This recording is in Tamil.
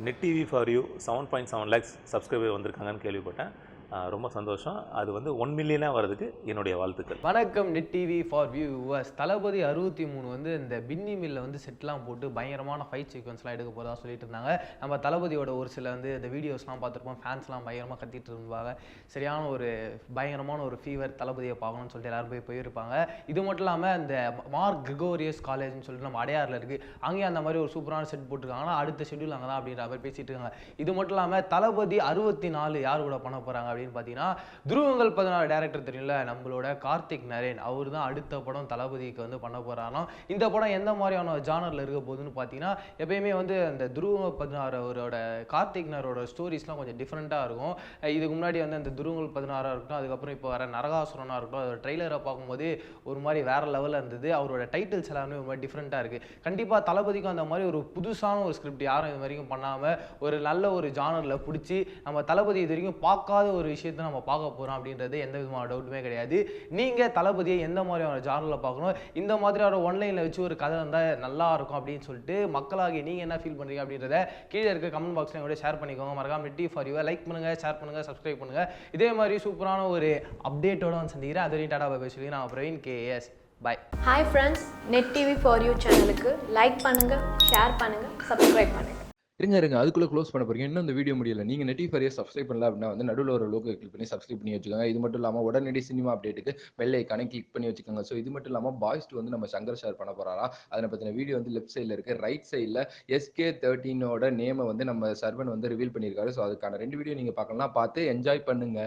Net TV for you 7.7 lakhs subscriber வந்திருக்காங்கன்னு கேள்விப்பட்டேன். ரொம்ப சந்தோஷம். அது வந்து 1 மில்லியனாக வரதுக்கு என்னுடைய வாழ்த்துக்கள். வணக்கம் நெட் டிவி ஃபார் வியூவர்ஸ். தளபதி 63 வந்து இந்த பின்னி மில்ல வந்து செட்லாம் போட்டு பயங்கரமான ஃபைட் சீக்வன்ஸ்லாம் எடுக்க போகிறதா சொல்லிட்டு இருந்தாங்க. நம்ம தளபதியோட ஒரு சில வந்து இந்த வீடியோஸ்லாம் பார்த்துருப்போம். ஃபேன்ஸ்லாம் பயங்கரமாக கத்திட்டு இருந்தாங்க. சரியான ஒரு பயங்கரமான ஒரு ஃபீவர் தளபதியை பார்க்கணும்னு சொல்லிட்டு எல்லாரும் போயிருப்பாங்க. இது மட்டும் இல்லாமல் இந்த மார்க் கிரிகோரியஸ் காலேஜ்னு சொல்லிட்டு நம்ம அடையாறில் இருக்குது. அங்கேயும் அந்த மாதிரி ஒரு சூப்பரான செட் போட்டிருக்காங்கன்னா அடுத்த ஷெட்யூல் அங்கே தான் அப்படின்ற மாதிரி பேசிட்டு இருக்காங்க. இது மட்டும் இல்லாமல் தளபதி 64 யார் கூட பண்ண போகிறாங்க அப்படின்னு பார்த்தீங்கன்னா, துருவங்கள் 16 டேரக்டர் தெரியல நம்மளோட கார்த்திக் நரேன், அவர் தான் அடுத்த படம் தளபதிக்கு வந்து பண்ண போறாராம். இந்த படம் எந்த மாதிரியான ஜானர்ல இருக்க போகுதுன்னு பார்த்தீங்கன்னா, எப்பயுமே வந்து அந்த துருவங்கள் 16 அவரோட கார்த்திக் நரோட ஸ்டோரிஸ்லாம் கொஞ்சம் டிஃப்ரெண்ட்டாக இருக்கும். இதுக்கு முன்னாடி வந்து அந்த துருவங்கள் 16 இருக்கட்டும், அதுக்கப்புறம் இப்போ வர நரகாசுரனாக இருக்கட்டும், அதோட ட்ரெய்லரை பார்க்கும்போது ஒரு மாதிரி வேற லெவலில் இருந்தது. அவரோட டைட்டில்ஸ் எல்லாமே ஒரு மாதிரி டிஃப்ரெண்ட்டாக இருக்குது. கண்டிப்பாக தளபதிக்கும் அந்த மாதிரி ஒரு புதுசான ஒரு ஸ்கிரிப்ட் யாரும் இது வரைக்கும் பண்ணாமல் ஒரு நல்ல ஒரு ஜானரில் பிடிச்சி நம்ம தளபதி இது வரைக்கும் பார்க்காத ஒரு விஷயத்தை நம்ம பார்க்க போகிறோம் அப்படின்றது எந்த விதமான டவுட்டுமே கிடையாது. நீங்கள் தளபதியை எந்த மாதிரியான ஜானரில் பார்க்கணும், இந்த மாதிரியான ஒன்லைனில் வச்சு ஒரு கதை இருந்தால் நல்லா இருக்கும் அப்படின்னு சொல்லிட்டு மக்களாகி நீங்கள் என்ன ஃபீல் பண்ணுறீங்க அப்படின்றத கீழே இருக்க கமெண்ட் பாக்ஸில் கூட ஷேர் பண்ணிக்கோங்க. மறக்காம net TV for you like பண்ணுங்கள், ஷேர் பண்ணுங்கள், சப்ஸ்கிரைப் பண்ணுங்கள். இதே மாதிரி சூப்பரான ஒரு அப்டேட்டோட வந்து சந்திக்கிறேன். அது வரைக்கும் டாடா பை சொல்லி நான் Praveen KS bye. Hi friends, net TV for you சேனலுக்கு லைக் பண்ணுங்கள், ஷேர் பண்ணுங்கள், சப்ஸ்கிரைப் பண்ணுங்கள். இருங்க அதுக்குள்ள க்ளோஸ் பண்ண போறீங்க. இன்னும் இந்த வீடியோ முடியல. நீங்க net TV for you subscribe பண்ணல அப்படின்னா வந்து நடுவில் ஒரு லோகோ கிளிக் பண்ணி சப்ஸ்கிரைப் பண்ணி வச்சுக்கோங்க. இது மட்டும் இல்லாமல் உடனடி சினிமா அப்டேட்டுக்கு பெல் ஐக்கானை கிளிக் பண்ணி வச்சுக்கோங்க. ஸோ இது மட்டும் இல்லாமல் பாய்ஸ் வந்து நம்ம சங்கர் ஷேர் பண்ண போறாரா, அதை பற்றின வீடியோ வந்து லெஃப்ட் சைடில் இருக்கு. ரைட் சைடில் SK13 நேமை வந்து நம்ம சர்வன் வந்து ரிவீல் பண்ணியிருக்காரு. ஸோ அதுக்கான 2 வீடியோ நீங்க பார்க்கலாம். பார்த்து என்ஜாய் பண்ணுங்க.